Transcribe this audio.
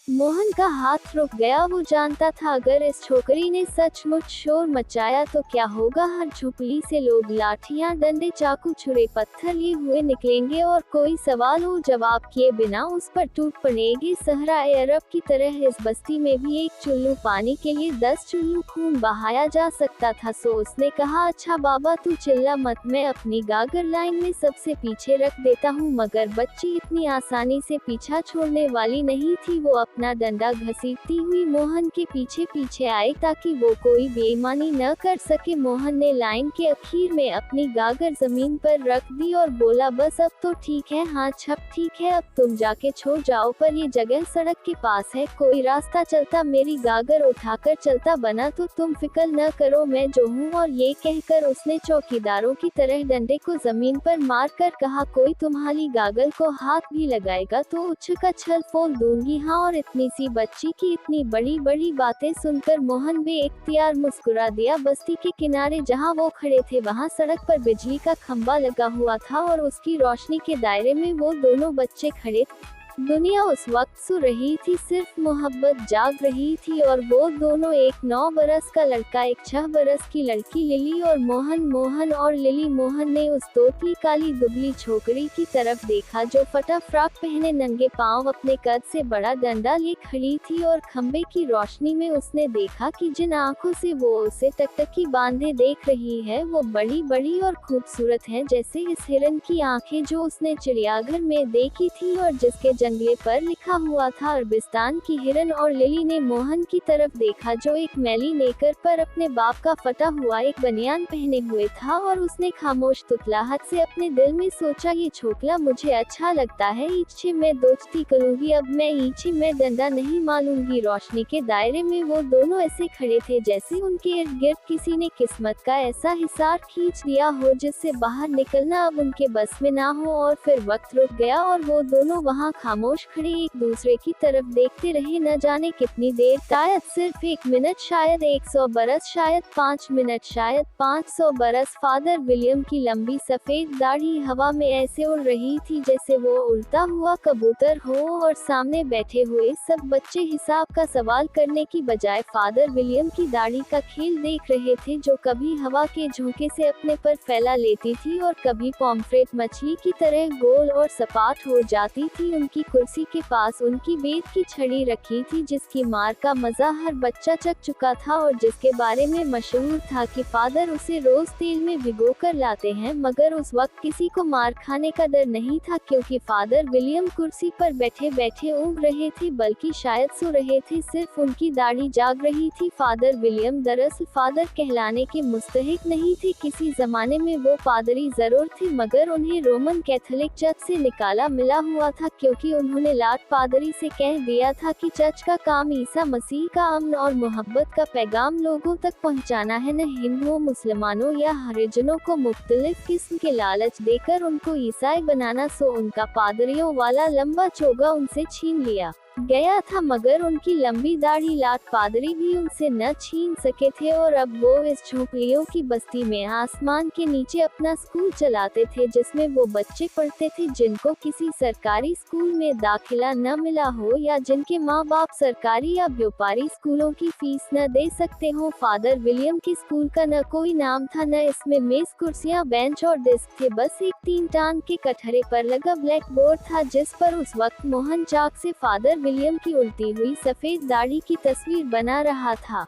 मोहन का हाथ रुक गया। वो जानता था अगर इस छोकरी ने सचमुच शोर मचाया तो क्या होगा। हर झुपड़ी से लोग लाठियां, डंडे, चाकू, छुरे, पत्थर लिए हुए निकलेंगे और कोई सवाल हो जवाब किए बिना उस पर टूट पड़ेंगे। सहरा अरब की तरह इस बस्ती में भी एक चुल्लू पानी के लिए 10 चुल्लू खून बहाया जा सकता था। सो उसने कहा, अच्छा बाबा तू चिल्ला मत, मैं अपनी गागर लाइन में सबसे पीछे रख देता हूँ। मगर बच्ची इतनी आसानी से पीछा छोड़ने वाली नहीं थी। वो अपना डंडा घसीटती हुई मोहन के पीछे पीछे आई ताकि वो कोई बेईमानी न कर सके। मोहन ने लाइन के आखिर में अपनी गागर जमीन पर रख दी और बोला, बस अब तो ठीक है। हाँ छप ठीक है, अब तुम जाके छोड़ जाओ, पर ये जगह सड़क के पास है, कोई रास्ता चलता मेरी गागर उठाकर चलता बना तो तुम फिक्र न करो, मैं जो हूँ। और ये कहकर उसने चौकीदारों की तरह डंडे को जमीन पर मार कर कहा, कोई तुम्हारी गागर को हाथ भी लगाएगा तो उच्च का छल फोड़ दूंगी। हाँ, और इतनी सी बच्ची की इतनी बड़ी बड़ी बातें सुनकर मोहन बेइख्तियार मुस्कुरा दिया। बस्ती के किनारे जहाँ वो खड़े थे वहाँ सड़क पर बिजली का खंभा लगा हुआ था और उसकी रोशनी के दायरे में वो दोनों बच्चे खड़े थे। दुनिया उस वक्त सो रही थी, सिर्फ मोहब्बत जाग रही थी। और वो दोनों, एक 9 बरस का लड़का, एक 6 बरस की लड़की लिली और मोहन। मोहन और लिली। मोहन ने उस तोतली काली दुबली छोकरी की तरफ देखा जो फटा फ्रॉक पहने नंगे पांव अपने कद से बड़ा डंडा लिए खड़ी थी और खंबे की रोशनी में उसने देखा कि जिन आंखों से वो उसे टकटकी बांधे देख रही है वो बड़ी बड़ी और खूबसूरत हैं, जैसे इस हिरन की आंखें जो उसने चिड़ियाघर में देखी थी और जिसके जंगले पर लिखा हुआ था अरबिस्तान की हिरन। और लिली ने मोहन की तरफ देखा जो एक मैली नेकर पर अपने बाप का फटा हुआ एक बनियान पहने हुए था और उसने खामोश तुतलाहट से अपने दिल में सोचा, ये छोकला मुझे अच्छा लगता है, इच्छे मैं दोस्ती करूंगी, अब मैं इच्छे में डंडा नहीं मालूंगी। रोशनी के दायरे में वो दोनों ऐसे खड़े थे जैसे उनके इर्द गिर्द किसी ने किस्मत का ऐसा हिसार खींच दिया हो जिससे बाहर निकलना अब उनके बस में ना हो। और फिर वक्त रुक गया और वो दोनों वहाँ खामोश खड़े एक दूसरे की तरफ देखते रहे, न जाने कितनी देर, शायद सिर्फ 1 मिनट, शायद 100 बरस, शायद 5 मिनट, शायद 500 बरस। फादर विलियम की लंबी सफेद दाढ़ी हवा में ऐसे उड़ रही थी जैसे वो उड़ता हुआ कबूतर हो और सामने बैठे हुए सब बच्चे हिसाब का सवाल करने की बजाय फादर विलियम की दाढ़ी का खेल देख रहे थे जो कभी हवा के झोंके से अपने पर फैला लेती थी और कभी पॉम्फ्रेट मछली की तरह गोल और सपाट हो जाती थी। उनकी कुर्सी के पास उनकी बेत की छड़ी रखी थी जिसकी मार का मजा हर बच्चा चख चुका था और जिसके बारे में मशहूर था कि फादर उसे रोज तेल में भिगो कर लाते हैं। मगर उस वक्त किसी को मार खाने का डर नहीं था क्योंकि फादर विलियम कुर्सी पर बैठे बैठे ऊँग रहे थे, बल्कि शायद सो रहे थे, सिर्फ उनकी दाढ़ी जाग रही थी। फादर विलियम दरअसल फादर कहलाने के मुस्तहिक नहीं थे, किसी जमाने में वो पादरी जरूर थे मगर उन्हें रोमन कैथोलिक चर्च से निकाला मिला हुआ था क्योंकि उन्होंने लाट पादरी से कह दिया था कि चर्च का काम ईसा मसीह का अमन और मोहब्बत का पैगाम लोगों तक पहुंचाना है, न हिंदुओं, मुसलमानों या हरिजनों को मुख्तलिफ किस्म के लालच देकर उनको ईसाई बनाना। सो उनका पादरियों वाला लंबा चोगा उनसे छीन लिया गया था मगर उनकी लंबी दाढ़ी लाट पादरी भी उनसे न छीन सके थे। और अब वो इस झोपड़ियों की बस्ती में आसमान के नीचे अपना स्कूल चलाते थे जिसमें वो बच्चे पढ़ते थे जिनको किसी सरकारी स्कूल में दाखिला न मिला हो या जिनके माँ बाप सरकारी या व्यापारी स्कूलों की फीस न दे सकते हो। फादर विलियम के स्कूल का न कोई नाम था, न इसमें मेज, कुर्सियाँ, बेंच और डेस्क थे, बस एक 3 टांग के कटहरे पर लगा ब्लैक बोर्ड था जिस पर उस वक्त मोहन चाक से फादर विलियम की उल्टी हुई सफेद दाढ़ी की तस्वीर बना रहा था।